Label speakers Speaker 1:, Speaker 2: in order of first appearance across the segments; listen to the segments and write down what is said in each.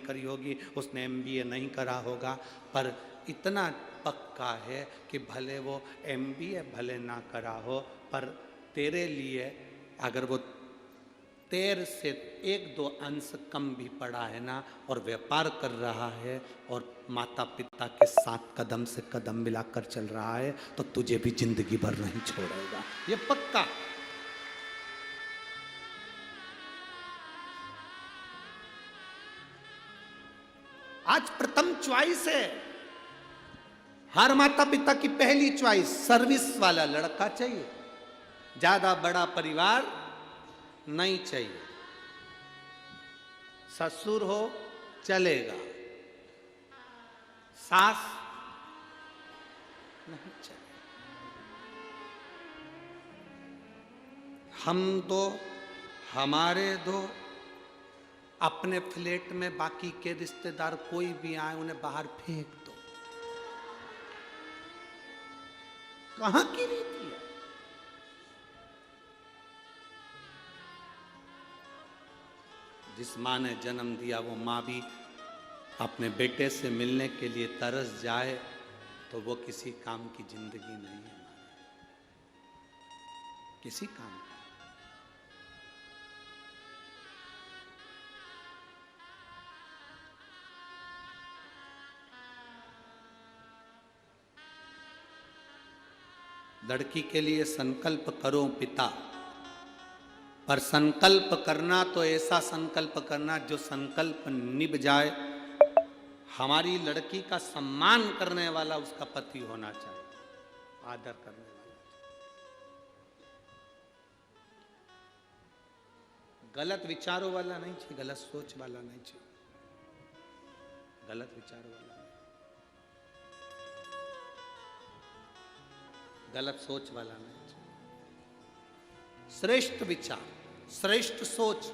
Speaker 1: करी होगी, उसने MBA नहीं करा होगा, पर इतना पक्का है कि भले वो MBA भले ना करा हो, पर तेरे लिए अगर वो तेरे से 1-2 अंश कम भी पड़ा है ना, और व्यापार कर रहा है और माता पिता के साथ कदम से कदम मिलाकर चल रहा है, तो तुझे भी जिंदगी भर नहीं छोड़ेगा, ये पक्का। आज प्रथम चॉइस है, हर माता पिता की पहली चॉइस सर्विस वाला लड़का चाहिए, ज्यादा बड़ा परिवार नहीं चाहिए। ससुर हो चलेगा, सास नहीं चलेगा। हम दो, हमारे दो, अपने फ्लैट में बाकी के रिश्तेदार कोई भी आए उन्हें बाहर फेंक दो। कहां की रीति है? जिस माँ ने जन्म दिया वो माँ भी अपने बेटे से मिलने के लिए तरस जाए तो वो किसी काम की जिंदगी नहीं है, किसी काम की। लड़की के लिए संकल्प करो पिता, पर संकल्प करना तो ऐसा संकल्प करना जो संकल्प निभ जाए। हमारी लड़की का सम्मान करने वाला उसका पति होना चाहिए, आदर करने वाला। गलत विचारों वाला नहीं चाहिए, गलत सोच वाला नहीं चाहिए, गलत विचारों वाला नहीं, गलत सोच वाला नहीं चाहिए। श्रेष्ठ विचार, श्रेष्ठ सोच,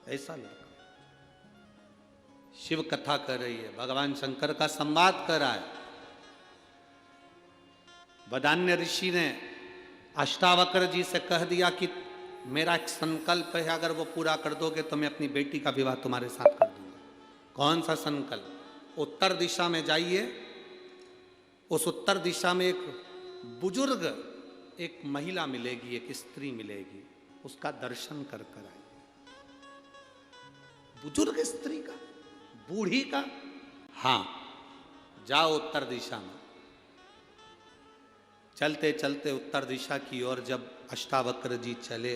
Speaker 1: ऐसा लड़का। शिव कथा कर रही है, भगवान शंकर का संवाद कर रहा है। वदान्य ऋषि ने अष्टावक्र जी से कह दिया कि मेरा एक संकल्प है, अगर वो पूरा कर दोगे तो मैं अपनी बेटी का विवाह तुम्हारे साथ कर दूंगा। कौन सा संकल्प? उत्तर दिशा में जाइए, उस उत्तर दिशा में एक बुजुर्ग, एक महिला मिलेगी, एक स्त्री मिलेगी, उसका दर्शन कर कर आए। बुजुर्ग स्त्री का, बूढ़ी का, हाँ, जाओ उत्तर दिशा में। चलते चलते उत्तर दिशा की ओर जब अष्टावक्र जी चले,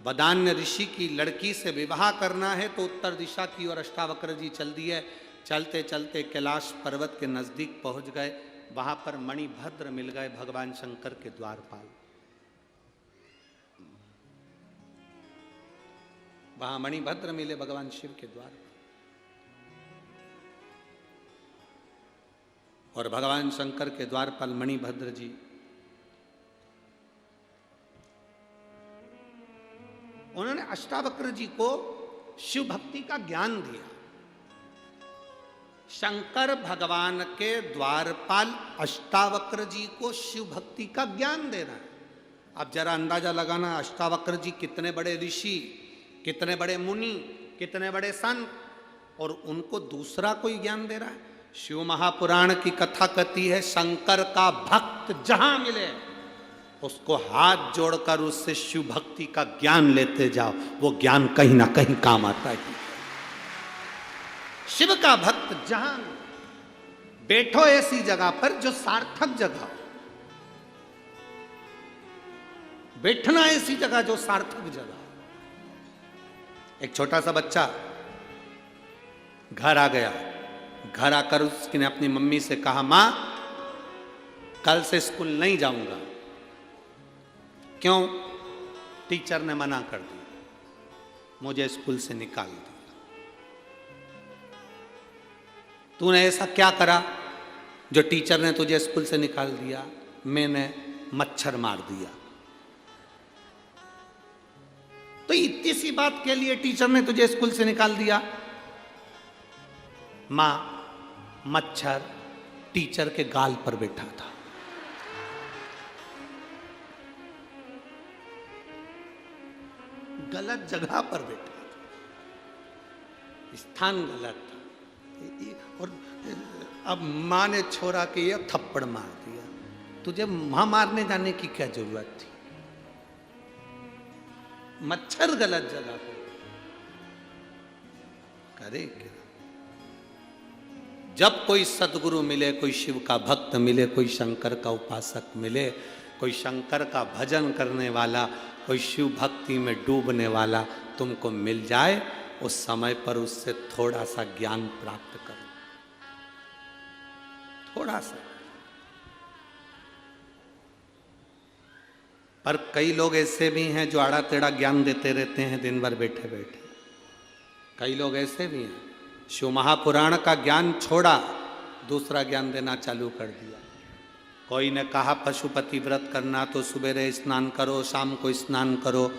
Speaker 1: वदान्य ऋषि की लड़की से विवाह करना है तो उत्तर दिशा की ओर अष्टावक्र जी चल दिए। चलते चलते कैलाश पर्वत के नजदीक पहुंच गए, वहां पर मणिभद्र मिल गए, भगवान शंकर के द्वारपाल। वहां मणिभद्र मिले भगवान शिव के द्वार पर, और भगवान शंकर के द्वारपाल मणिभद्र जी उन्होंने अष्टावक्र जी को शिव भक्ति का ज्ञान दिया। शंकर भगवान के द्वारपाल अष्टावक्र जी को शिव भक्ति का ज्ञान दे रहा है। अब जरा अंदाजा लगाना, अष्टावक्र जी कितने बड़े ऋषि, कितने बड़े मुनि, कितने बड़े संत, और उनको दूसरा कोई ज्ञान दे रहा है। शिव महापुराण की कथा कहती है, शंकर का भक्त जहां मिले उसको हाथ जोड़कर उससे शिव भक्ति का ज्ञान लेते जाओ, वो ज्ञान कहीं ना कहीं काम आता है। शिव का भक्त जहां बैठो ऐसी जगह पर जो सार्थक जगह हो, बैठना ऐसी जगह जो सार्थक जगह। एक छोटा सा बच्चा घर आ गया, घर आकर उसने अपनी मम्मी से कहा, मां कल से स्कूल नहीं जाऊंगा। क्यों? टीचर ने मना कर दिया, मुझे स्कूल से निकाल दिया। तूने ऐसा क्या करा जो टीचर ने तुझे स्कूल से निकाल दिया? मैंने मच्छर मार दिया। तो इतनी सी बात के लिए टीचर ने तुझे स्कूल से निकाल दिया? मां, मच्छर टीचर के गाल पर बैठा था। गलत जगह पर बैठा था। स्थान गलत था। और अब माँ ने छोरा के ये थप्पड़ मार दिया। तुझे वहां मारने जाने की क्या जरूरत थी? मच्छर गलत जगह पर करे क्या? जब कोई सदगुरु मिले, कोई शिव का भक्त मिले, कोई शंकर का उपासक मिले, कोई शंकर का भजन करने वाला, कोई शिव भक्ति में डूबने वाला तुमको मिल जाए, उस समय पर उससे थोड़ा सा ज्ञान प्राप्त करो, थोड़ा सा। पर कई लोग ऐसे भी हैं जो आड़ा टेढ़ा ज्ञान देते रहते हैं दिन भर बैठे बैठे। कई लोग ऐसे भी हैं, शिव महापुराण का ज्ञान छोड़ा, दूसरा ज्ञान देना चालू कर दिया। कोई ने कहा पशुपति व्रत करना तो सुबह स्नान करो, शाम को स्नान करो।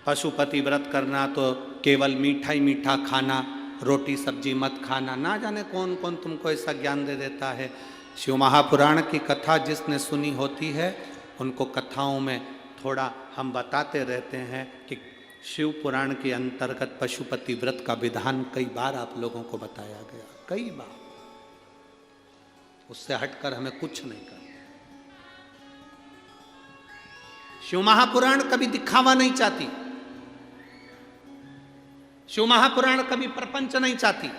Speaker 1: पशुपति व्रत करना तो केवल मीठा ही मीठा खाना, रोटी सब्जी मत खाना। ना जाने कौन कौन तुमको ऐसा ज्ञान दे देता है। शिव महापुराण की कथा जिसने सुनी होती है, उनको कथाओं में थोड़ा हम बताते रहते हैं कि शिव पुराण के अंतर्गत पशुपति व्रत का विधान कई बार आप लोगों को बताया गया, कई बार। उससे हटकर हमें कुछ नहीं करना। शिव महापुराण कभी दिखावा नहीं चाहती, शिव महापुराण कभी प्रपंच नहीं चाहती,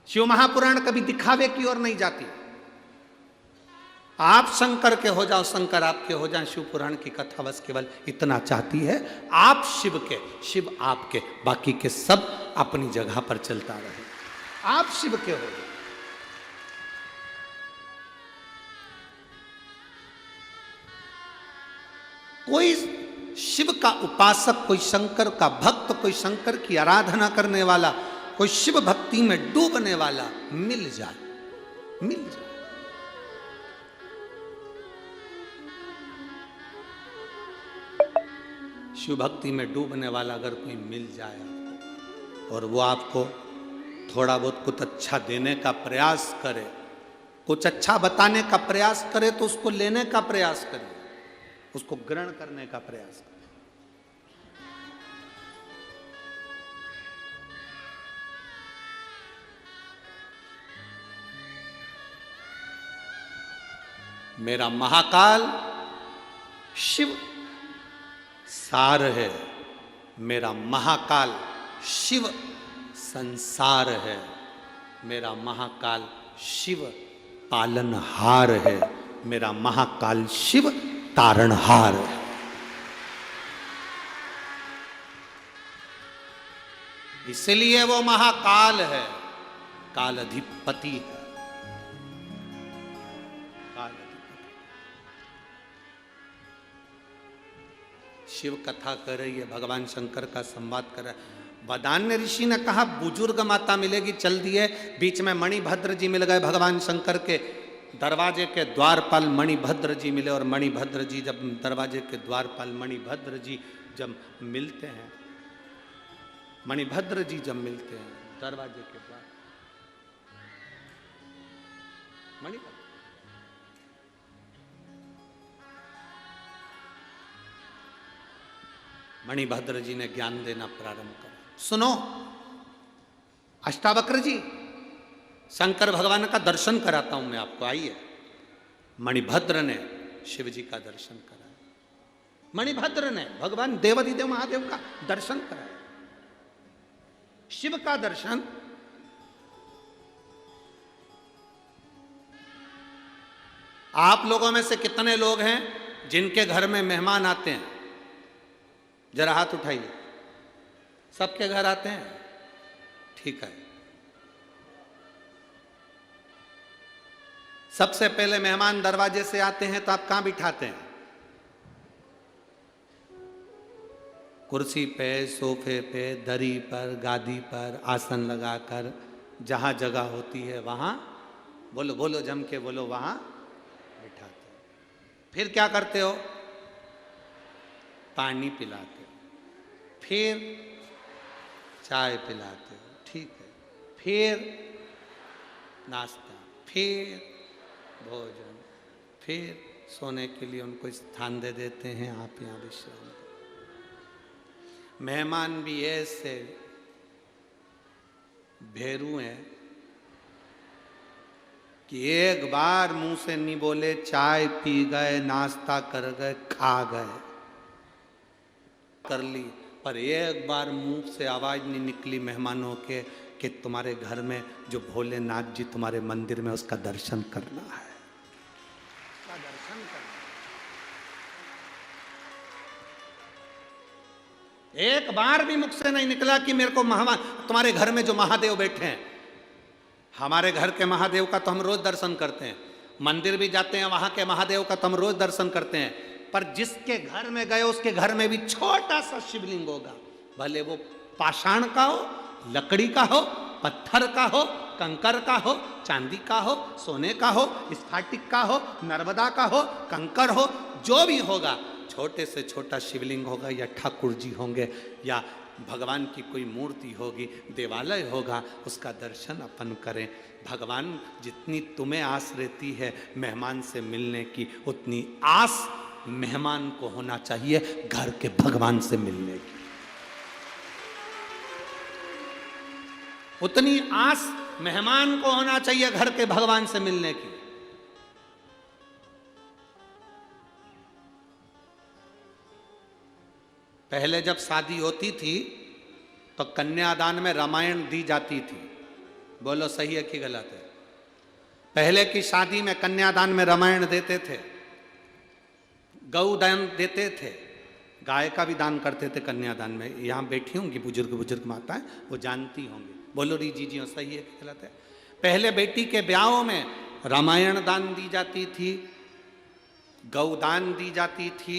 Speaker 1: शिव महापुराण कभी दिखावे की ओर नहीं जाती। आप शंकर के हो जाओ, शंकर आपके हो जाए, शिव पुराण की कथा बस केवल इतना चाहती है, आप शिव के, शिव आपके, बाकी के सब अपनी जगह पर चलता रहे। आप शिव के हो जाओ। कोई शिव का उपासक, कोई शंकर का भक्त, कोई शंकर की आराधना करने वाला, कोई शिव भक्ति में डूबने वाला मिल जाए, मिल जाए। शिव भक्ति में डूबने वाला अगर कोई मिल जाए और वो आपको थोड़ा बहुत कुछ अच्छा देने का प्रयास करे, कुछ अच्छा बताने का प्रयास करे, तो उसको लेने का प्रयास करें, उसको ग्रहण करने का प्रयास करें। मेरा महाकाल शिव सार है, मेरा महाकाल शिव संसार है, मेरा महाकाल शिव पालनहार है, मेरा महाकाल शिव तारणहार है। इसलिए वो महाकाल है, काल अधिपति है। शिव कथा कर रही है, भगवान शंकर का संवाद कर रहा है। वदान्य ऋषि ने कहा बुजुर्ग माता मिलेगी, चल दिए। बीच में मणिभद्र जी मिल गए, भगवान शंकर के दरवाजे के द्वारपाल मणिभद्र जी मिले। और मणिभद्र जी जब दरवाजे के द्वारपाल मणिभद्र जी जब मिलते हैं, मणिभद्र जी जब मिलते हैं दरवाजे के द्वार, मणिभद्र मणिभद्र जी ने ज्ञान देना प्रारंभ करा। सुनो अष्टावक्र जी, शंकर भगवान का दर्शन कराता हूं मैं आपको, आइए। मणिभद्र ने शिव जी का दर्शन कराया, मणिभद्र ने भगवान देवाधिदेव महादेव का दर्शन कराया। शिव का दर्शन आप लोगों में से कितने लोग हैं जिनके घर में मेहमान आते हैं? जरा हाथ उठाइए। सबके घर आते हैं? ठीक है। सबसे पहले मेहमान दरवाजे से आते हैं तो आप कहां बिठाते हैं? कुर्सी पे, सोफे पे, दरी पर, गादी पर, आसन लगाकर, जहां जगह होती है वहां, बोलो बोलो जम के बोलो, वहां बिठाते हो। फिर क्या करते हो? पानी पिलाते हो, फिर चाय पिलाते हो, ठीक है, फिर नाश्ता, फिर भोजन, फिर सोने के लिए उनको स्थान दे देते हैं, आप यहाँ विश्राम करो। मेहमान भी ऐसे भेरू हैं कि एक बार मुंह से नहीं बोले, चाय पी गए, नाश्ता कर गए, खा गए, कर ली, पर एक बार मुंह से आवाज नहीं निकली मेहमानों के कि तुम्हारे घर में जो भोलेनाथ जी तुम्हारे मंदिर में उसका दर्शन करना है, उसका दर्शन करना। एक बार भी मुख से नहीं निकला कि मेरे को तुम्हारे घर में जो महादेव बैठे हैं, हमारे घर के महादेव का तो हम रोज दर्शन करते हैं, मंदिर भी जाते हैं, वहां के महादेव का तो हम रोज दर्शन करते हैं, पर जिसके घर में गए उसके घर में भी छोटा सा शिवलिंग होगा, भले वो पाषाण का हो, लकड़ी का हो, पत्थर का हो, कंकर का हो, चांदी का हो, सोने का हो, स्फटिक का हो, नर्मदा का हो, कंकर हो, जो भी होगा, छोटे से छोटा शिवलिंग होगा, या ठाकुर जी होंगे, या भगवान की कोई मूर्ति होगी, देवालय होगा, उसका दर्शन अपन करें। भगवान जितनी तुम्हें आस रहती है मेहमान से मिलने की, उतनी आस मेहमान को होना चाहिए घर के भगवान से मिलने की। उतनी आस मेहमान को होना चाहिए घर के भगवान से मिलने की। पहले जब शादी होती थी तो कन्यादान में रामायण दी जाती थी। बोलो सही है कि गलत है? पहले की शादी में कन्यादान में रामायण देते थे, गौदान देते थे, गाय का भी दान करते थे कन्यादान में। यहाँ बैठी होंगी बुजुर्ग माताएं, वो जानती होंगी। बोलो री जी सही है कि गलत है? पहले बेटी के ब्याहों में रामायण दान दी जाती थी, गौदान दी जाती थी,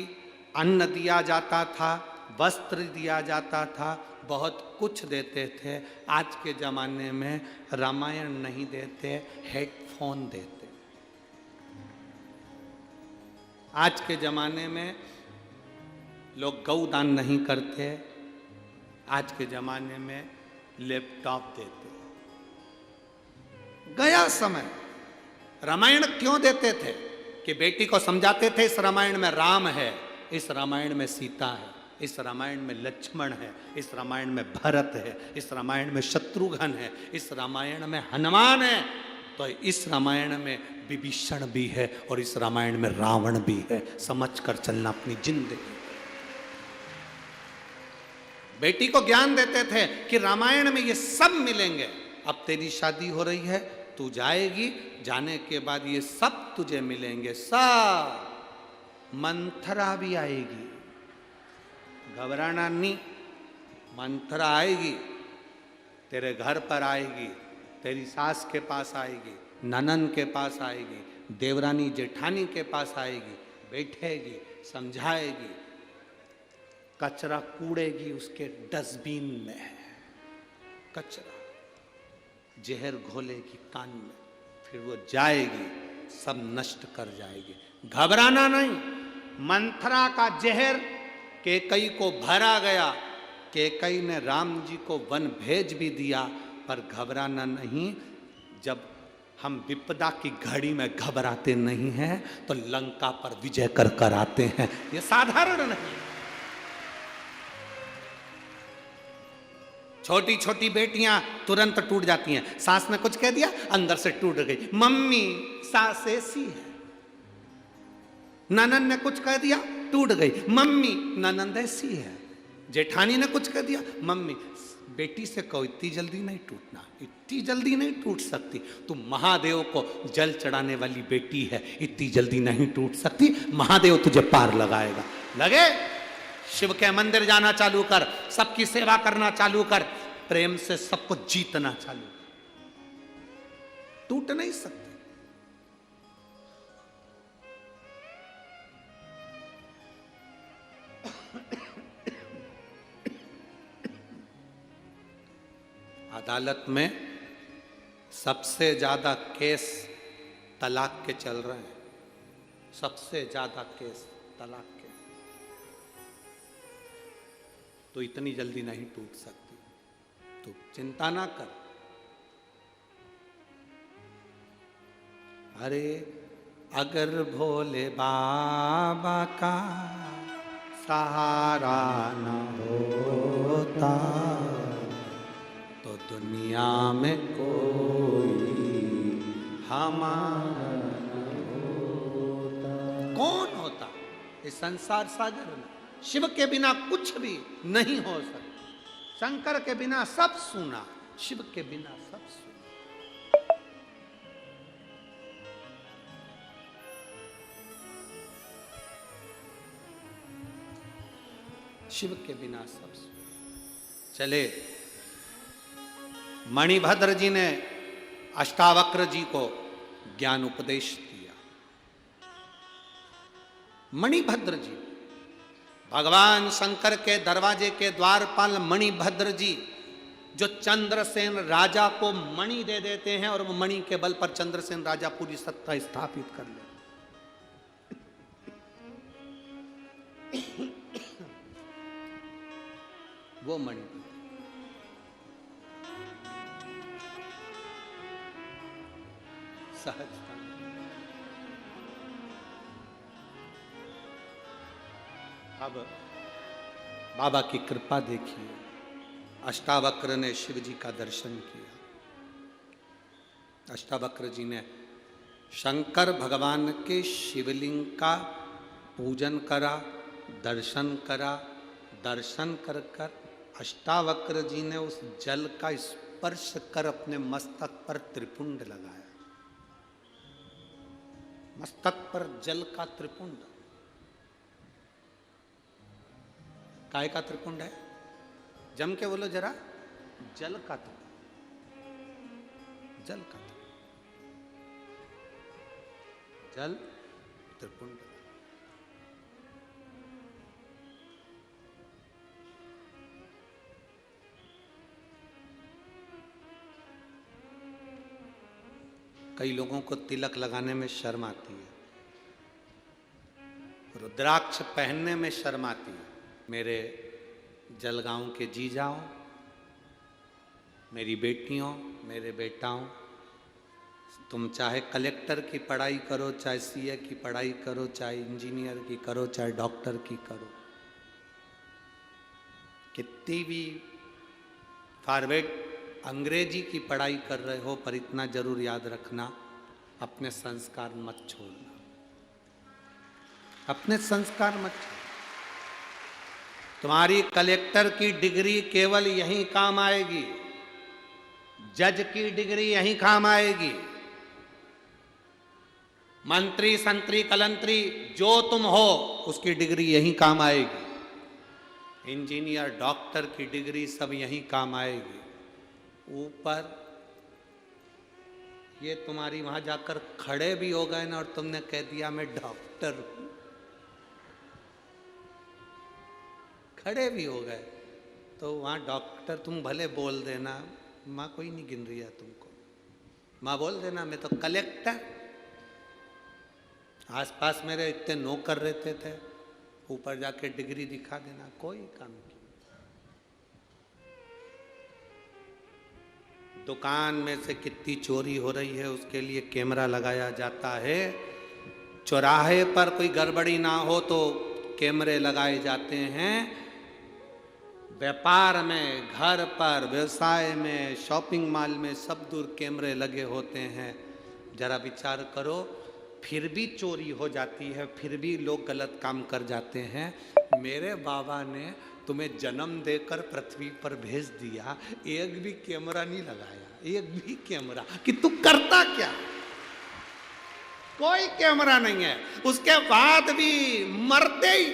Speaker 1: अन्न दिया जाता था, वस्त्र दिया जाता था, बहुत कुछ देते थे। आज के जमाने में रामायण नहीं देते, हेडफोन देते। आज के जमाने में लोग गौदान नहीं करते, आज के जमाने में लैपटॉप देते। गया समय। रामायण क्यों देते थे? कि बेटी को समझाते थे इस रामायण में राम है, इस रामायण में सीता है, इस रामायण में लक्ष्मण है, इस रामायण में भरत है, इस रामायण में शत्रुघ्न है, इस रामायण में हनुमान है, तो इस रामायण में विभीषण भी है और इस रामायण में रावण भी है। समझ कर चलना अपनी जिंदगी। बेटी को ज्ञान देते थे कि रामायण में ये सब मिलेंगे। अब तेरी शादी हो रही है, तू जाएगी, जाने के बाद ये सब तुझे मिलेंगे, सब। मंथरा भी आएगी, घबराना नहीं। मंथरा आएगी, तेरे घर पर आएगी, तेरी सास के पास आएगी, ननन के पास आएगी, देवरानी जेठानी के पास आएगी, बैठेगी, समझाएगी, कचरा कूड़ेगी उसके डस्टबिन में, कचरा जहर घोलेगी कान में, फिर वो जाएगी, सब नष्ट कर जाएगी। घबराना नहीं। मंथरा का जहर केकई को भरा गया, केकई ने राम जी को वन भेज भी दिया, पर घबराना नहीं। जब हम विपदा की घड़ी में घबराते नहीं हैं तो लंका पर विजय कर कर आते हैं। ये साधारण नहीं। छोटी छोटी बेटियां तुरंत टूट जाती हैं। सास ने कुछ कह दिया, अंदर से टूट गई। मम्मी सास ऐसी है। ननन ने कुछ कह दिया, टूट गई। मम्मी ननंद ऐसी है। जेठानी ने कुछ कह दिया, मम्मी। बेटी से कहो इतनी जल्दी नहीं टूटना, इतनी जल्दी नहीं टूट सकती। तू महादेव को जल चढ़ाने वाली बेटी है, इतनी जल्दी नहीं टूट सकती। महादेव तुझे पार लगाएगा। लगे? शिव के मंदिर जाना चालू कर, सबकी सेवा करना चालू कर, प्रेम से सबको जीतना चालू कर, टूट नहीं सकती। अदालत में सबसे ज्यादा केस तलाक के चल रहे हैं। सबसे ज्यादा केस तलाक के। तो इतनी जल्दी नहीं टूट सकती, तो चिंता ना कर। अरे अगर भोले बाबा का सहारा न होता तो दुनिया में कोई हमारा कौन होता? इस संसार सागर में शिव के बिना कुछ भी नहीं हो सकता। शंकर के बिना सब सुना, शिव के बिना सब सुना। शिव के बिना सब सुना। चले, मणिभद्र जी ने अष्टावक्र जी को ज्ञान उपदेश दिया। मणिभद्र जी, भगवान शंकर के दरवाजे के द्वारपाल मणिभद्र जी, जो चंद्रसेन राजा को मणि दे देते हैं और वो मणि के बल पर चंद्रसेन राजा पूरी सत्ता स्थापित कर ले। वो मणि सहजता। अब बाबा की कृपा देखिए, अष्टावक्र ने शिव जी का दर्शन किया। अष्टावक्र जी ने शंकर भगवान के शिवलिंग का पूजन करा, दर्शन करा। दर्शन कर कर अष्टावक्र जी ने उस जल का स्पर्श कर अपने मस्तक पर त्रिपुंड लगाया। मस्तक पर जल का त्रिपुंड। काय का त्रिपुंड है? जम के बोलो जरा। जल का त्रिपुंड। जल का त्रिपुंड। जल त्रिपुंड। कई लोगों को तिलक लगाने में शर्म आती है, रुद्राक्ष पहनने में शर्म आती है। मेरे जलगांव के जीजाओं, मेरी बेटियों, मेरे बेटाओं, तुम चाहे कलेक्टर की पढ़ाई करो, चाहे सीए की पढ़ाई करो, चाहे इंजीनियर की करो, चाहे डॉक्टर की करो, कितनी भी फॉरवर्ड अंग्रेजी की पढ़ाई कर रहे हो, पर इतना जरूर याद रखना, अपने संस्कार मत छोड़ना। अपने संस्कार मत छोड़ना। तुम्हारी कलेक्टर की डिग्री केवल यहीं काम आएगी, जज की डिग्री यहीं काम आएगी, मंत्री संतरी कलंतरी जो तुम हो उसकी डिग्री यहीं काम आएगी, इंजीनियर डॉक्टर की डिग्री सब यहीं काम आएगी। ऊपर ये तुम्हारी वहां जाकर खड़े भी हो गए ना और तुमने कह दिया मैं डॉक्टर हूं, खड़े भी हो गए तो वहां डॉक्टर तुम भले बोल देना, माँ कोई नहीं गिन रही है तुमको, माँ बोल देना मैं तो कलेक्टर। आसपास मेरे इतने नौकर रहते थे, ऊपर जाके डिग्री दिखा देना, कोई काम नहीं। दुकान में से कितनी चोरी हो रही है उसके लिए कैमरा लगाया जाता है, चौराहे पर कोई गड़बड़ी ना हो तो कैमरे लगाए जाते हैं, व्यापार में, घर पर, व्यवसाय में, शॉपिंग मॉल में सब दूर कैमरे लगे होते हैं। जरा विचार करो, फिर भी चोरी हो जाती है, फिर भी लोग गलत काम कर जाते हैं। मेरे बाबा ने तुम्हें जन्म देकर पृथ्वी पर भेज दिया, एक भी कैमरा नहीं लगाया, एक भी कैमरा, कि तू करता क्या? कोई कैमरा नहीं है। उसके बाद भी मरते ही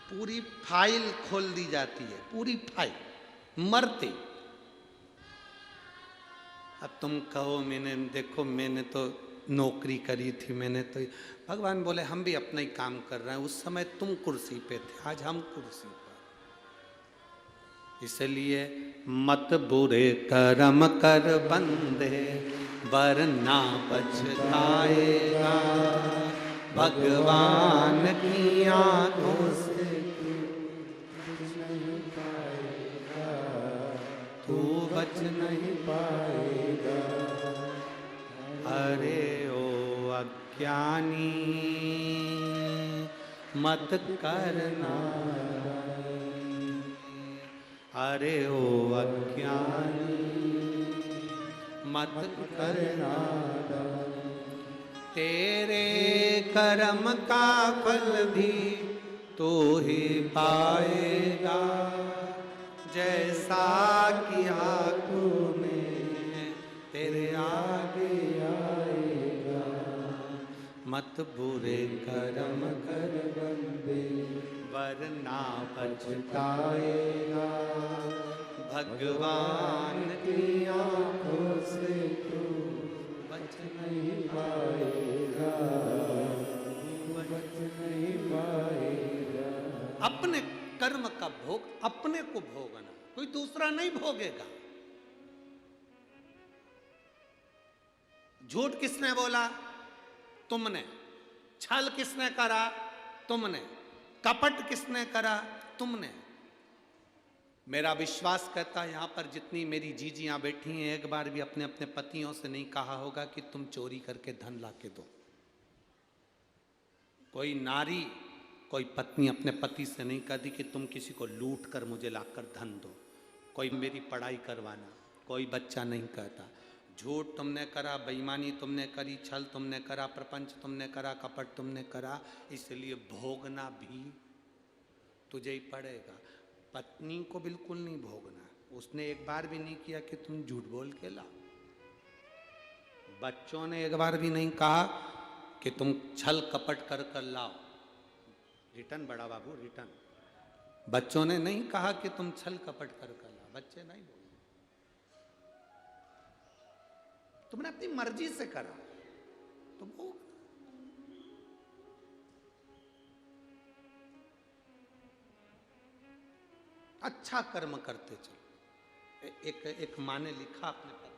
Speaker 1: पूरी फाइल खोल दी जाती है, पूरी फाइल, मरते। अब तुम कहो मैंने, देखो मैंने तो नौकरी करी थी, मैंने तो, भगवान बोले हम भी अपना ही काम कर रहे हैं। उस समय तुम कुर्सी पे थे, आज हम कुर्सी पर। इसलिए मत बुरे कर्म कर बंदे, वरना पछताएगा, भगवान की आंखों से तू बच नहीं पाएगा। अरे ओ अज्ञानी मत करना, अरे ओ अज्ञानी मत करना दान, तेरे कर्म का फल भी तो ही पाएगा, जैसा किया तूने तेरे आगे आएगा। मत बुरे कर्म कर बंदे वरना पछताएगा, भगवान की आंखों से तू बच नहीं पाएगा, बच नहीं पाएगा। अपने कर्म का भोग अपने को भोगना, कोई दूसरा नहीं भोगेगा। झूठ किसने बोला? तुमने। छल किसने करा? तुमने। कपट किसने करा? तुमने। मेरा विश्वास कहता है यहां पर जितनी मेरी जीजियां बैठी हैं, एक बार भी अपने अपने पतियों से नहीं कहा होगा कि तुम चोरी करके धन लाके दो। कोई नारी, कोई पत्नी अपने पति से नहीं कहती कि तुम किसी को लूट कर मुझे लाकर धन दो, कोई मेरी पढ़ाई करवाना, कोई बच्चा नहीं कहता। झूठ तुमने करा, बेईमानी तुमने करी, छल तुमने करा, प्रपंच तुमने करा, कपट तुमने करा, इसलिए भोगना भी तुझे ही पड़ेगा। पत्नी को बिल्कुल नहीं भोगना, उसने एक बार भी नहीं किया कि तुम झूठ बोल के लाओ। बच्चों ने एक बार भी नहीं कहा कि तुम छल कपट कर कर लाओ। रिटर्न बड़ा बाबू, रिटर्न। बच्चों ने नहीं कहा कि तुम छल कपट कर कर लाओ, बच्चे नहीं बोले। तुमने अपनी मर्जी से करा तो भोग। अच्छा कर्म करते चलो। एक माँ ने लिखा अपने पत्र,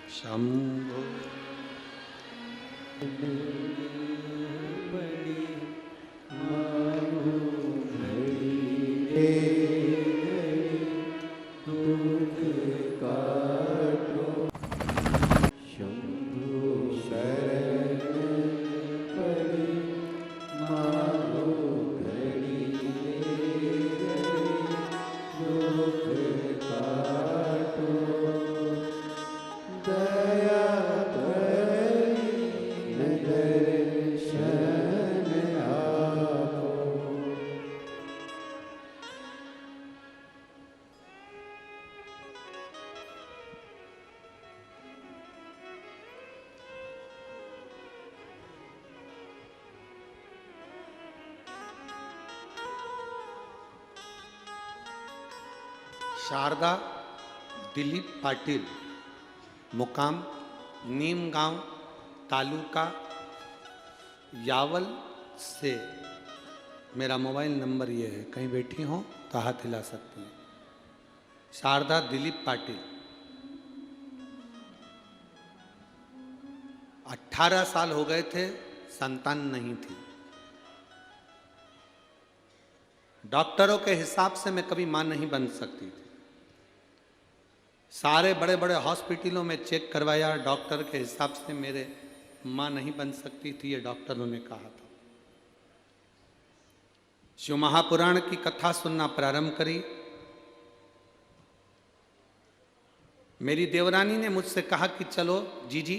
Speaker 1: शंभो बड़ी मानो घड़ी दुख काटो, शंभो शरण बड़ी मानो घड़ी दुख काटो, दया दर्शन आपो। शारदा दिलीप पाटिल, मुकाम नीम गांव, तालुका यावल से। मेरा मोबाइल नंबर ये है, कहीं बैठी हो तो हाथ हिला सकती हैं। शारदा दिलीप पाटिल, 18 साल हो गए थे, संतान नहीं थी। डॉक्टरों के हिसाब से मैं कभी मां नहीं बन सकती थी। सारे बड़े बड़े हॉस्पिटलों में चेक करवाया, डॉक्टर के हिसाब से मेरे मां नहीं बन सकती थी, ये डॉक्टरों ने कहा था। शिव महापुराण की कथा सुनना प्रारंभ करी। मेरी देवरानी ने मुझसे कहा कि चलो जीजी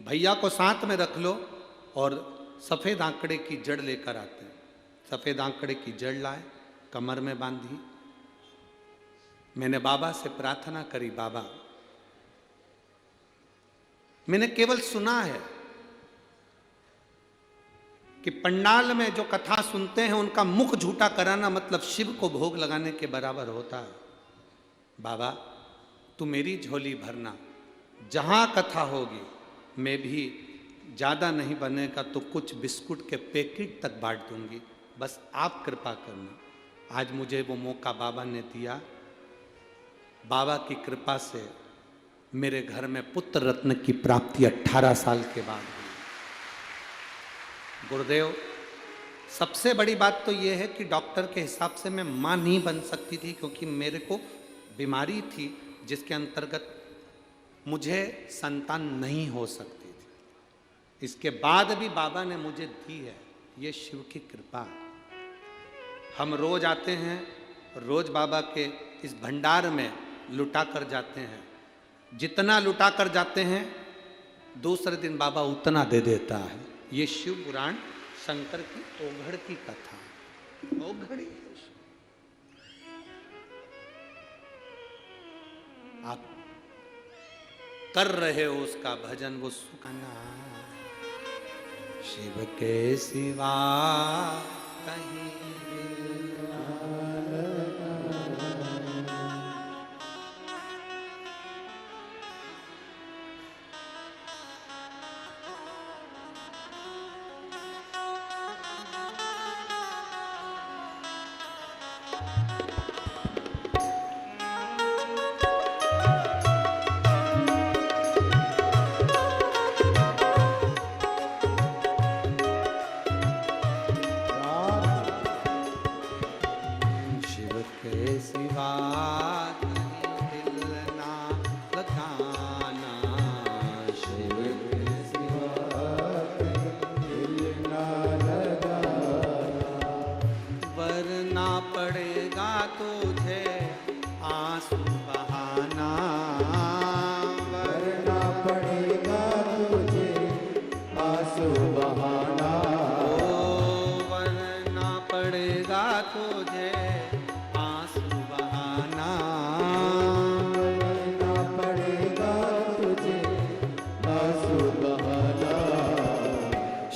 Speaker 1: भैया को साथ में रख लो और सफ़ेद आंकड़े की जड़ लेकर आते हैं। सफ़ेद आंकड़े की जड़ लाए, कमर में बांधी। मैंने बाबा से प्रार्थना करी, बाबा मैंने केवल सुना है कि पंडाल में जो कथा सुनते हैं उनका मुख झूठा कराना मतलब शिव को भोग लगाने के बराबर होता है। बाबा तू मेरी झोली भरना, जहाँ कथा होगी मैं भी ज़्यादा नहीं बनेगा तो कुछ बिस्कुट के पैकेट तक बांट दूंगी, बस आप कृपा करना। आज मुझे वो मौका बाबा ने दिया। बाबा की कृपा से मेरे घर में पुत्र रत्न की प्राप्ति 18 साल के बाद हुई। गुरुदेव, सबसे बड़ी बात तो ये है कि डॉक्टर के हिसाब से मैं माँ नहीं बन सकती थी, क्योंकि मेरे को बीमारी थी जिसके अंतर्गत मुझे संतान नहीं हो सकती थी। इसके बाद भी बाबा ने मुझे दी है, ये शिव की कृपा। हम रोज आते हैं, रोज बाबा के इस भंडार में लुटा कर जाते हैं। जितना लुटा कर जाते हैं दूसरे दिन बाबा उतना दे देता है। ये शिव पुराण शंकर की ओघड़ की कथा। ओघड़ी आप कर रहे हो उसका भजन, वो सुखाना शिव के सिवा कहीं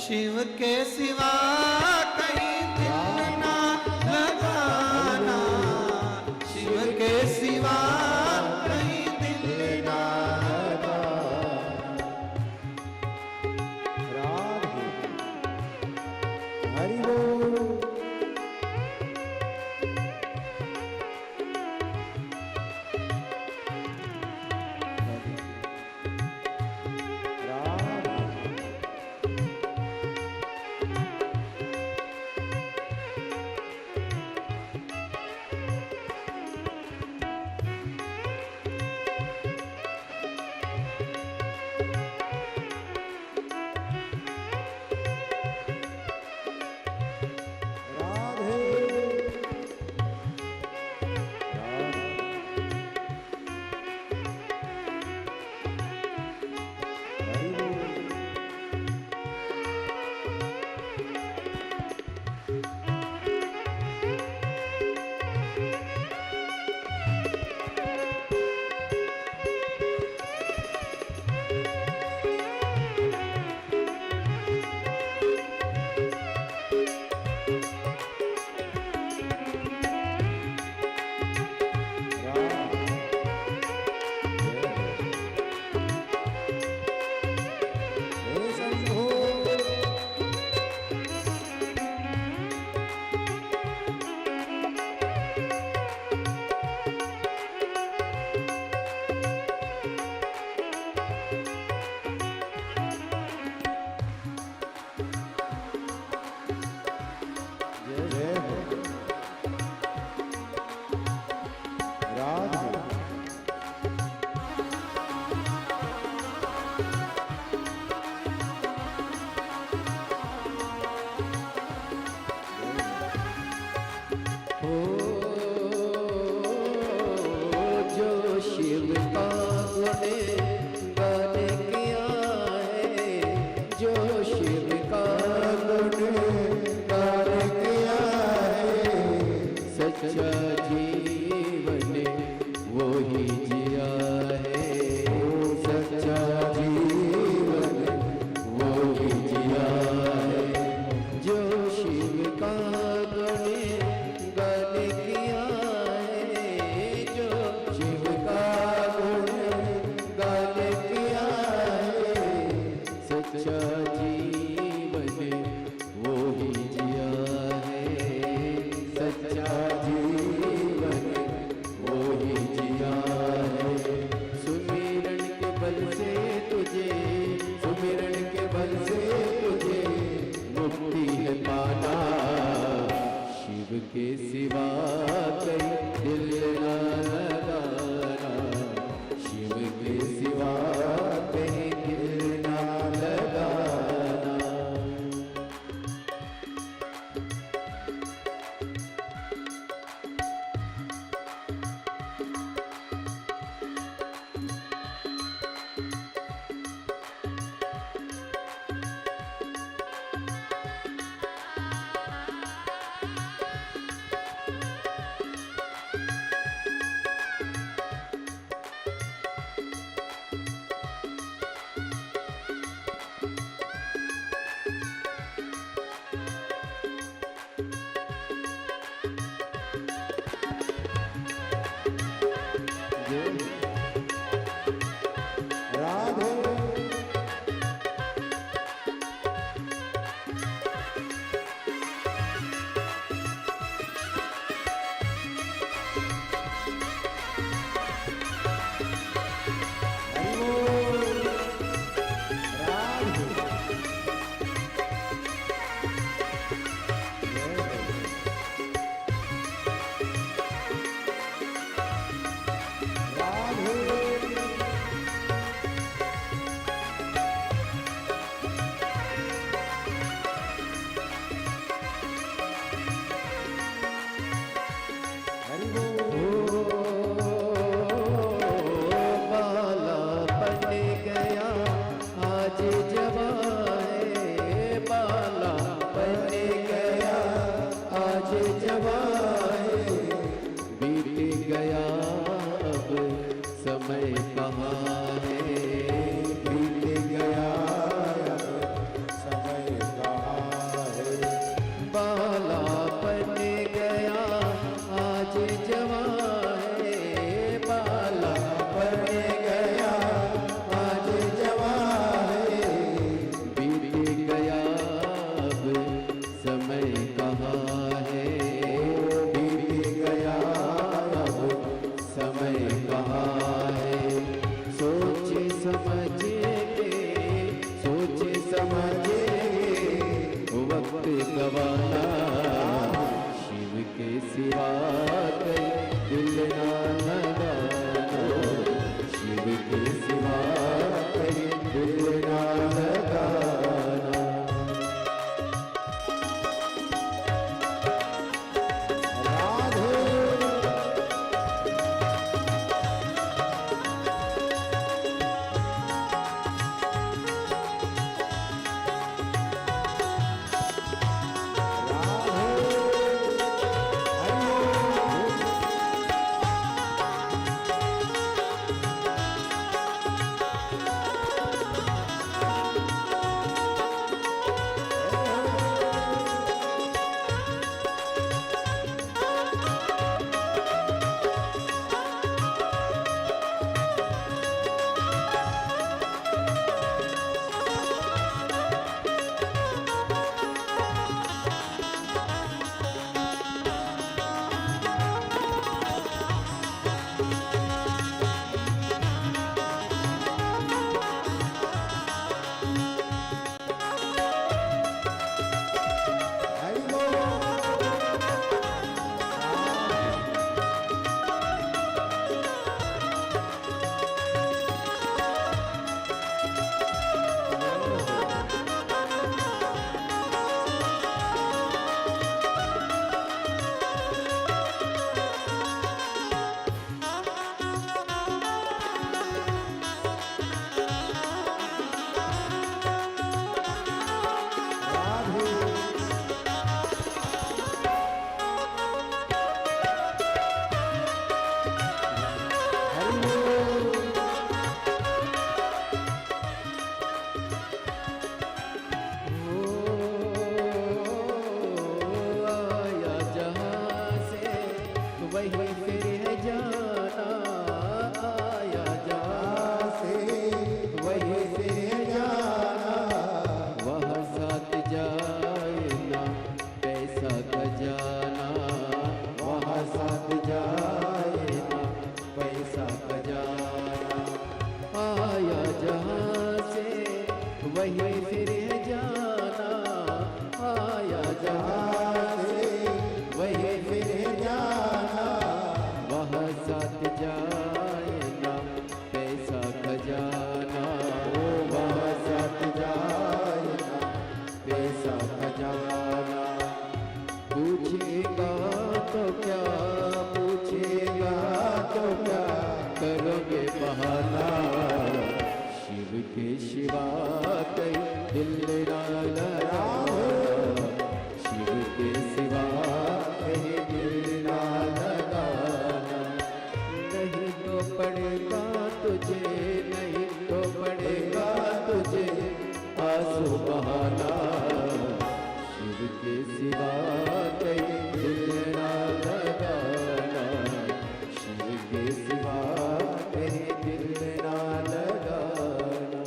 Speaker 1: शिव के सिवा कहीं दिल ना लगाना, शिव के सिवा कहीं दिल ना
Speaker 2: राधे हरि बोल। पड़ेगा तुझे, नहीं तो पड़ेगा तुझे आंसू बहाना। शिव के सिवा कहीं दिल ना लगाना, शिव के सिवा कहीं दिल ना लगाना।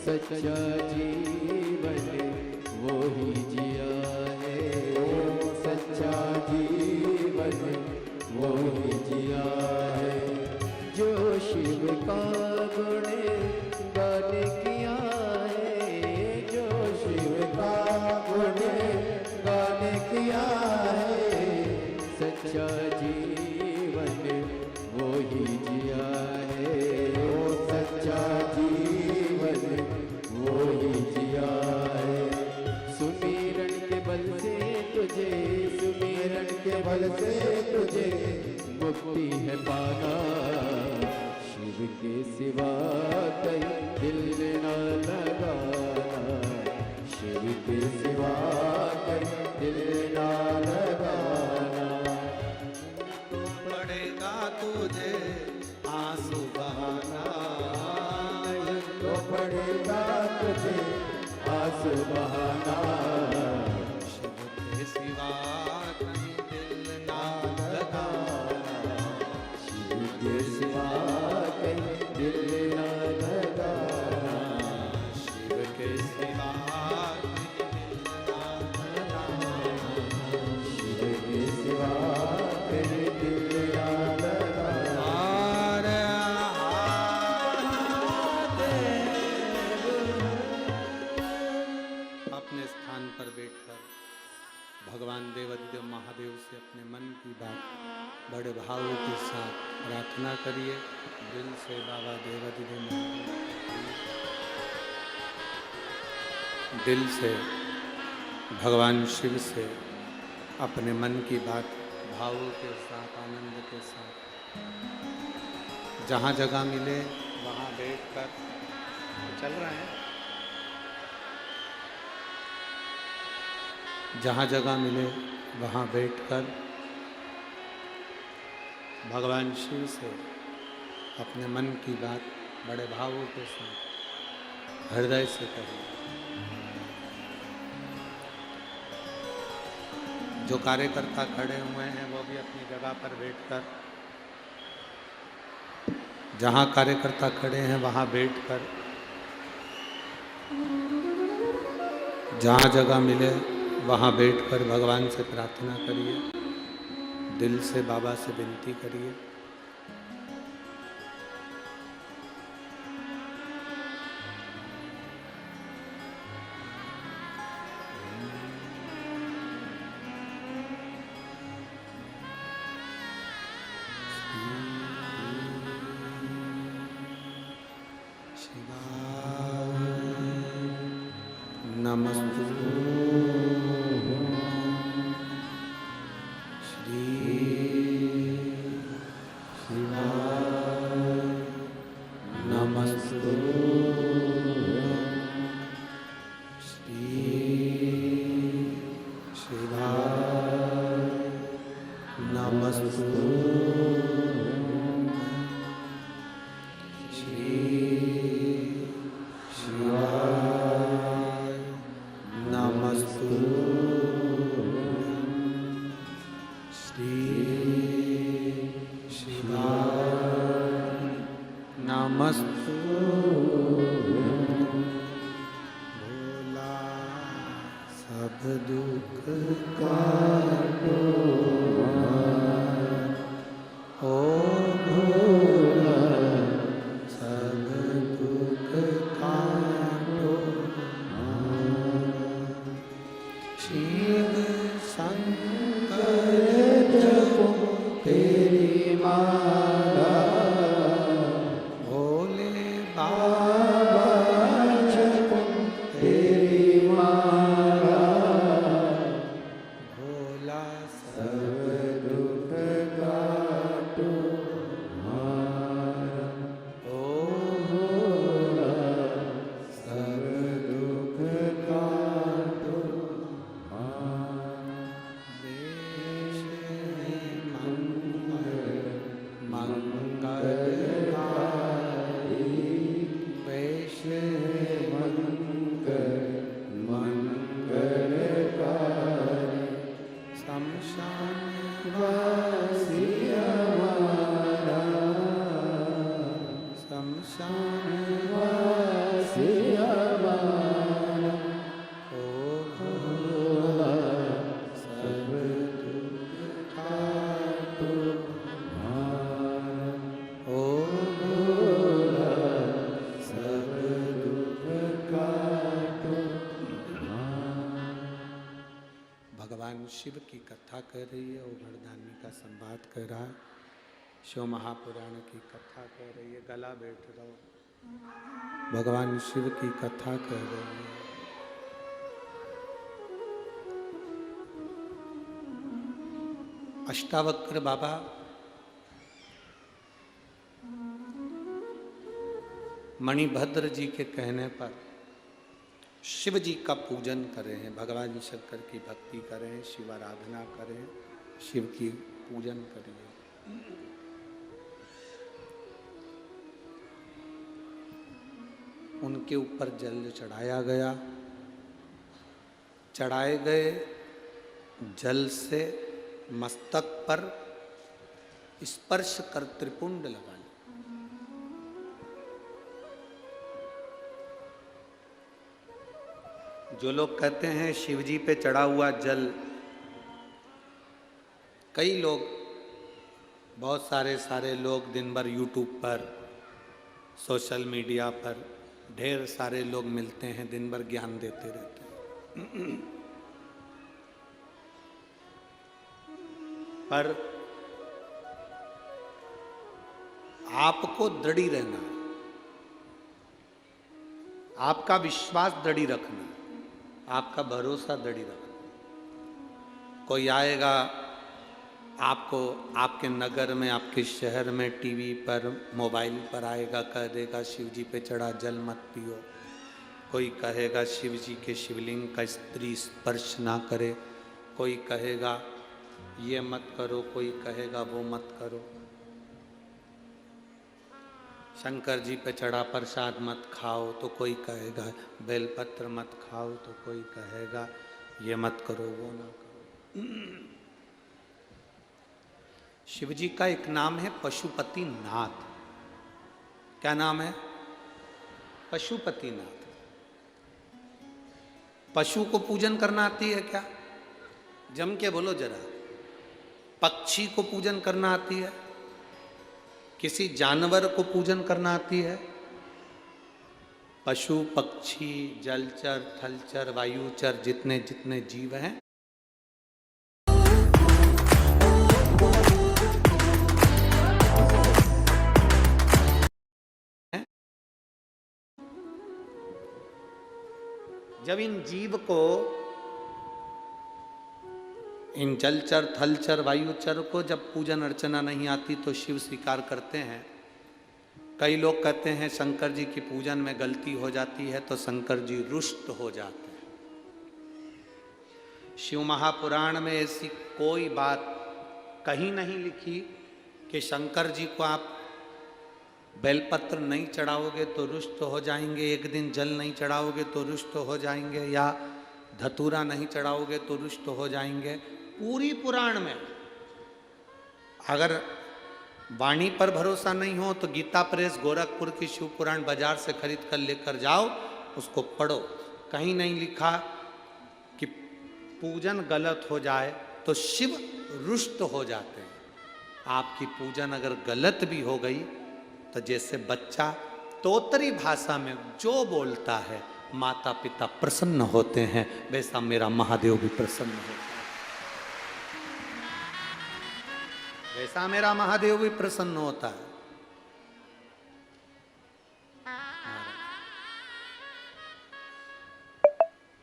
Speaker 2: सच्चा जीवन वो ही जिया है, सच्चा जीवन वो ही जिया है। जो शिव का गुण गान किया है, जो शिव का गुण गान किया है, सच्चा जीवन वो ही जिया है, सच्चा जीवन वो ही जिया है। सुमिरन के बल से तुझे, सुमिरन के बल से तुझे मुक्ति है पाना। शिव के सिवा कहीं दिल न लगाना, शिव के सिवा कहीं दिल न लगाना।
Speaker 1: पड़ेगा तुझे आंसू बहाना,
Speaker 2: तो पड़ेगा तुझे आंसू बहाना।
Speaker 1: शिव के सिवा कहीं दिल ना लगाना,
Speaker 2: शिव के सिवा कहीं दिल ना लगाना,
Speaker 1: शिव के सिवा कहीं दिल ना लगाना,
Speaker 2: शिव के सिवा कहीं दिल ना लगाना।
Speaker 1: अपने स्थान पर बैठकर भगवान देवाधिदेव महादेव से अपने मन की बात बड़े भाव के साथ प्रार्थना करिए। दिल से बाबा देवाधिदेव महादेव, दिल से भगवान शिव से अपने मन की बात भावों के साथ, आनंद के साथ, जहाँ जगह मिले वहाँ बैठकर चल रहा है, जहाँ जगह मिले वहाँ बैठकर भगवान शिव से अपने मन की बात बड़े भावों के साथ हृदय से कहिए। जो कार्यकर्ता खड़े हुए हैं वो भी अपनी जगह पर बैठकर, जहाँ कार्यकर्ता खड़े हैं वहाँ बैठकर, जहाँ जगह मिले वहाँ बैठकर भगवान से प्रार्थना करिए, दिल से बाबा से विनती करिए। नमस्तु श्री शिवाय, नमस्तु श्री शिवाय, नमस्तु श्री शिवाय, नमस्तु श्री शिवाय, नमस्तु भोला सब दुख काटो, ओ भोला सब दुख काटो, शिव शंकर जपो तेरी माला, भोले बाबा जपो तेरी माला, भोला सब दुख काटो हमारा, ओ भोला सब दुख काटो देश मंगलकारी, वेश मंगलकारी, शमशान वासी हमारा, शमशान वासी हमारा, ओ भोला सब दुख काटो हमारा, ओ भोला सब दुख काटो हमारा। भगवान शिव की कथा कर रही है, ओघड़दानी का संवाद कर रहा है, शिव महापुराण की कथा कर रही है। गला बैठ रहो, भगवान शिव की कथा कर रही है। अष्टावक्र बाबा मणिभद्र जी के कहने पर शिव जी का पूजन करें हैं, भगवान शंकर की भक्ति करें, शिव आराधना करें, शिव की पूजन करिए। उनके ऊपर जल चढ़ाया गया, चढ़ाए गए जल से मस्तक पर स्पर्श कर त्रिपुंड लगा लिया। जो लोग कहते हैं शिव जी पे चढ़ा हुआ जल, कई लोग, बहुत सारे लोग दिन भर यूट्यूब पर, सोशल मीडिया पर ढेर सारे लोग मिलते हैं, दिन भर ज्ञान देते रहते हैं। पर आपको दृढ़ी रहना है, आपका विश्वास दृढ़ी रखना, आपका भरोसा दृढ़ी रखना। कोई आएगा आपको, आपके नगर में, आपके शहर में, टीवी पर, मोबाइल पर आएगा, कह देगा शिव जी पे चढ़ा जल मत पियो। कोई कहेगा शिव जी के शिवलिंग का स्त्री स्पर्श ना करे, कोई कहेगा ये मत करो, कोई कहेगा वो मत करो। शंकर जी पे चढ़ा प्रसाद मत खाओ, तो कोई कहेगा बेलपत्र मत खाओ, तो कोई कहेगा ये मत करो वो ना करो। शिव जी का एक नाम है पशुपति नाथ। क्या नाम है? पशुपति नाथ। पशु को पूजन करना आती है क्या? जम के बोलो जरा। पक्षी को पूजन करना आती है? किसी जानवर को पूजन करना आती है? पशु पक्षी जलचर थलचर वायुचर जितने जितने जीव हैं, जब इन जीव को, इन जलचर थलचर वायुचर को जब पूजन अर्चना नहीं आती तो शिव स्वीकार करते हैं। कई लोग कहते हैं शंकर जी की पूजन में गलती हो जाती है तो शंकर जी रुष्ट हो जाते हैं। शिव महापुराण में ऐसी कोई बात कहीं नहीं लिखी कि शंकर जी को आप बेलपत्र नहीं चढ़ाओगे तो रुष्ट हो जाएंगे, एक दिन जल नहीं चढ़ाओगे तो रुष्ट हो जाएंगे, या धतूरा नहीं चढ़ाओगे तो रुष्ट हो जाएंगे। पूरी पुराण में अगर वाणी पर भरोसा नहीं हो तो गीता प्रेस गोरखपुर की शिव पुराण बाजार से खरीद कर लेकर जाओ, उसको पढ़ो। कहीं नहीं लिखा कि पूजन गलत हो जाए तो शिव रुष्ट हो जाते हैं। आपकी पूजन अगर गलत भी हो गई तो जैसे बच्चा तोतरी भाषा में जो बोलता है माता पिता प्रसन्न होते हैं, वैसा मेरा महादेव भी प्रसन्न होता है, वैसा मेरा महादेव भी प्रसन्न होता है।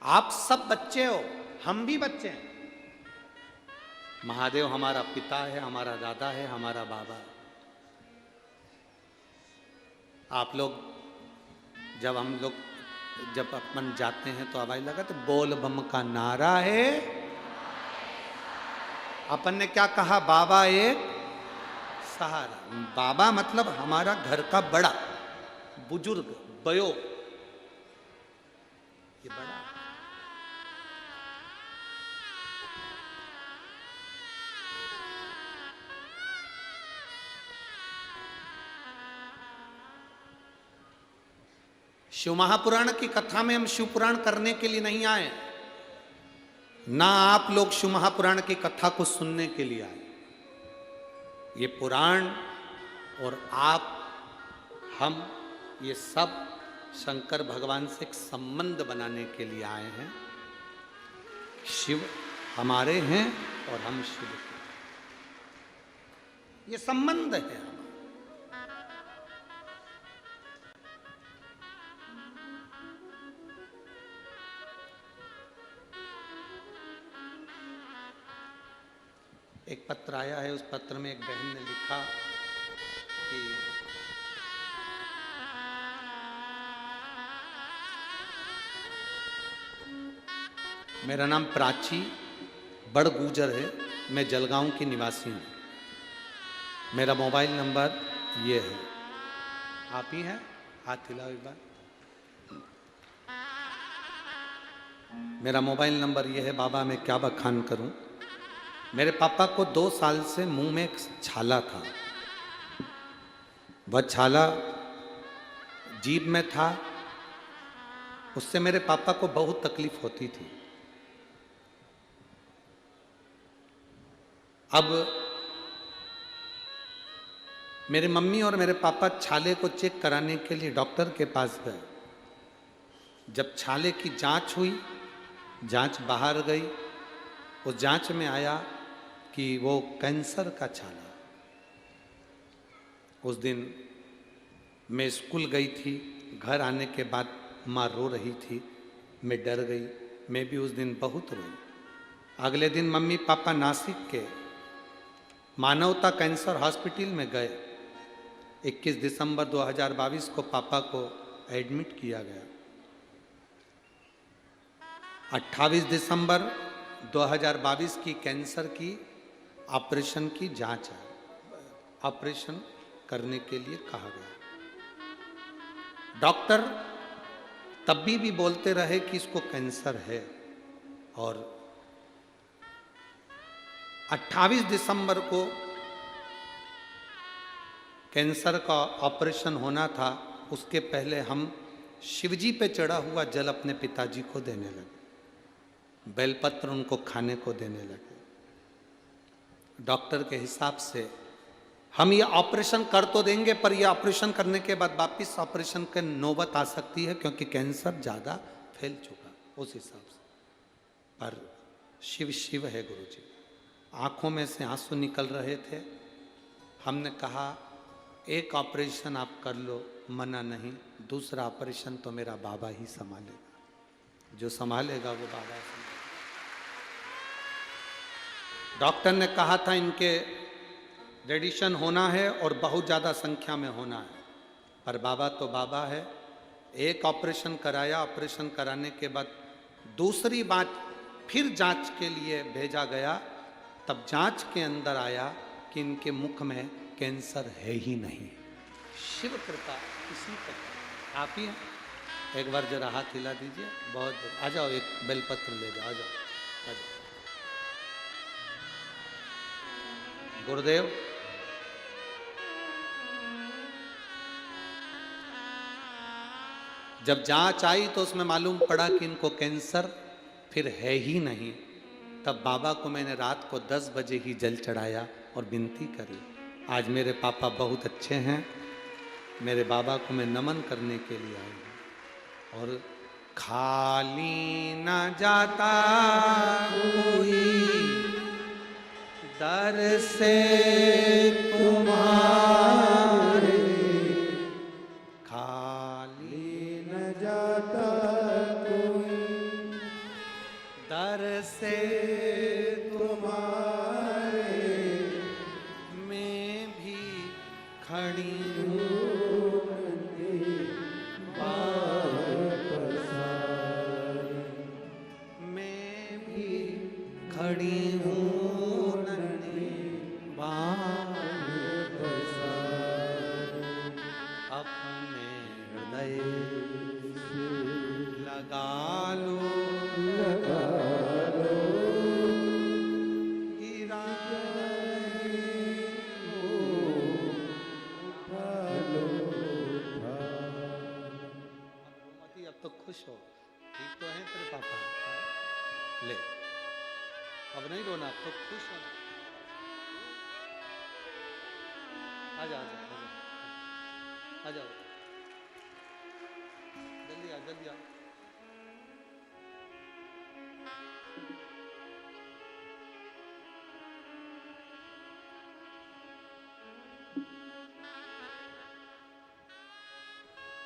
Speaker 1: आप सब बच्चे हो, हम भी बच्चे हैं। महादेव हमारा पिता है, हमारा दादा है, हमारा बाबा है। आप लोग जब अपन जाते हैं तो आवाज लगाते बोल बम का नारा है। अपन ने क्या कहा? बाबा एक सहारा। बाबा मतलब हमारा घर का बड़ा बुजुर्ग, बयो, ये बड़ा। शिव महापुराण की कथा में हम शिव पुराण करने के लिए नहीं आए, ना आप लोग शिव महापुराण की कथा को सुनने के लिए आए। ये पुराण और आप, हम, ये सब शंकर भगवान से एक संबंध बनाने के लिए आए हैं। शिव हमारे हैं और हम शिव के, ये संबंध है हमारा। एक पत्र आया है, उस पत्र में एक बहन ने लिखा कि मेरा नाम प्राची बड़ गुजर है, मैं जलगांव की निवासी हूँ। मेरा मोबाइल नंबर ये है। आप ही हैं? हाथ हिलाओ एक बार। मेरा मोबाइल नंबर ये है। बाबा मैं क्या बखान करूँ। मेरे पापा को 2 साल से मुंह में एक छाला था। वह छाला जीभ में था, उससे मेरे पापा को बहुत तकलीफ होती थी। अब मेरी मम्मी और मेरे पापा छाले को चेक कराने के लिए डॉक्टर के पास गए। जब छाले की जांच हुई, जांच बाहर गई, उस जांच में आया कि वो कैंसर का छाला। उस दिन मैं स्कूल गई थी, घर आने के बाद माँ रो रही थी, मैं डर गई, मैं भी उस दिन बहुत रोई। अगले दिन मम्मी पापा नासिक के मानवता कैंसर हॉस्पिटल में गए। 21 दिसंबर 2022 को पापा को एडमिट किया गया। 28 दिसंबर 2022 की कैंसर की ऑपरेशन की जांच है, ऑपरेशन करने के लिए कहा गया। डॉक्टर तब भी बोलते रहे कि इसको कैंसर है और 28 दिसंबर को कैंसर का ऑपरेशन होना था। उसके पहले हम शिवजी पे चढ़ा हुआ जल अपने पिताजी को देने लगे, बेलपत्र उनको खाने को देने लगे। डॉक्टर के हिसाब से हम ये ऑपरेशन कर तो देंगे, पर ये ऑपरेशन करने के बाद वापिस ऑपरेशन की नौबत आ सकती है, क्योंकि कैंसर ज़्यादा फैल चुका उस हिसाब से। पर शिव शिव है गुरुजी। आंखों में से आंसू निकल रहे थे। हमने कहा एक ऑपरेशन आप कर लो, मना नहीं, दूसरा ऑपरेशन तो मेरा बाबा ही संभालेगा, जो संभालेगा वो बाबा संभालेगा। डॉक्टर ने कहा था इनके रेडिएशन होना है और बहुत ज़्यादा संख्या में होना है, पर बाबा तो बाबा है। एक ऑपरेशन कराया, ऑपरेशन कराने के बाद दूसरी बात फिर जांच के लिए भेजा गया, तब जांच के अंदर आया कि इनके मुख में कैंसर है ही नहीं। शिव कृपा इसी पर आप ही हैं। एक बार जरा हाथ हिला दीजिए। बहुत आ जाओ, एक बेलपत्र ले जाओ, आ जाओ, आ जाओ। गुरुदेव जब जांच आई तो उसमें मालूम पड़ा कि इनको कैंसर फिर है ही नहीं। तब बाबा को मैंने रात को 10 बजे ही जल चढ़ाया और विनती करी। आज मेरे पापा बहुत अच्छे हैं, मेरे बाबा को मैं नमन करने के लिए आई हूँ। और खाली न जाता कोई दर से तुम्हारे, खाली
Speaker 2: न जाता कोई
Speaker 1: दर से
Speaker 2: तुम्हारे,
Speaker 1: मैं भी खड़ी हूँ मैं भी खड़ी हूँ नन्ही बांह अपने हृदय लगा लो गिरा अब तो खुश हो, ठीक तो है तेरे पापा। ले अब नहीं रोना, अब तो खुश होना। आ जाओ, आ जाओ, जल्दी आओ, जल्दी आओ।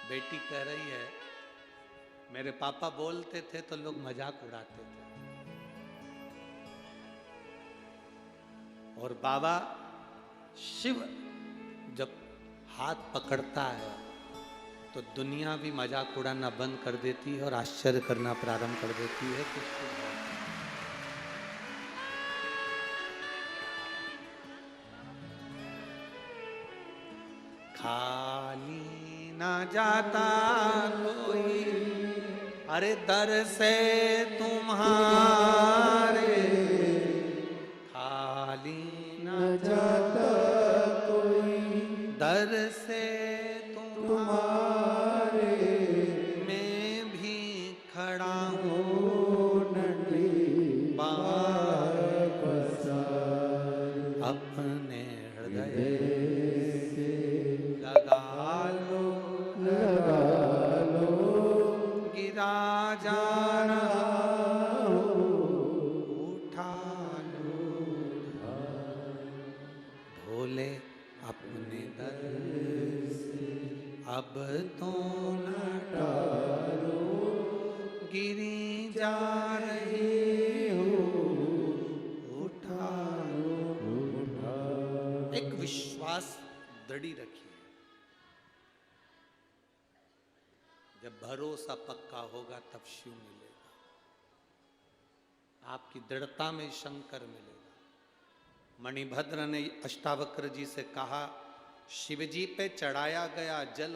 Speaker 1: बेटी कह रही है मेरे पापा बोलते थे तो लोग मजाक उड़ाते थे, और बाबा शिव जब हाथ पकड़ता है तो दुनिया भी मजाक उड़ाना बंद कर देती है और आश्चर्य करना प्रारंभ कर देती है कि शिव है। खाली न जाता कोई अरे दर से तुम्हारे, खाली न
Speaker 2: जाता कोई
Speaker 1: दर से
Speaker 2: तुम्हारे,
Speaker 1: मैं भी खड़ा हूँ
Speaker 2: नंदी
Speaker 1: बांह
Speaker 2: पसार,
Speaker 1: अपने हृदय
Speaker 2: से
Speaker 1: लगा लो गिरा जाना उठा लो भोले अपने दर से अब तो न टालो गिरी जा रही हो उठा लो। एक विश्वास दृढ़ी रखिए। जब भरोसा पक्का होगा तब शिव मिलेगा, आपकी दृढ़ता में शंकर मिलेगा। मणिभद्र ने अष्टावक्र जी से कहा शिव जी पे चढ़ाया गया जल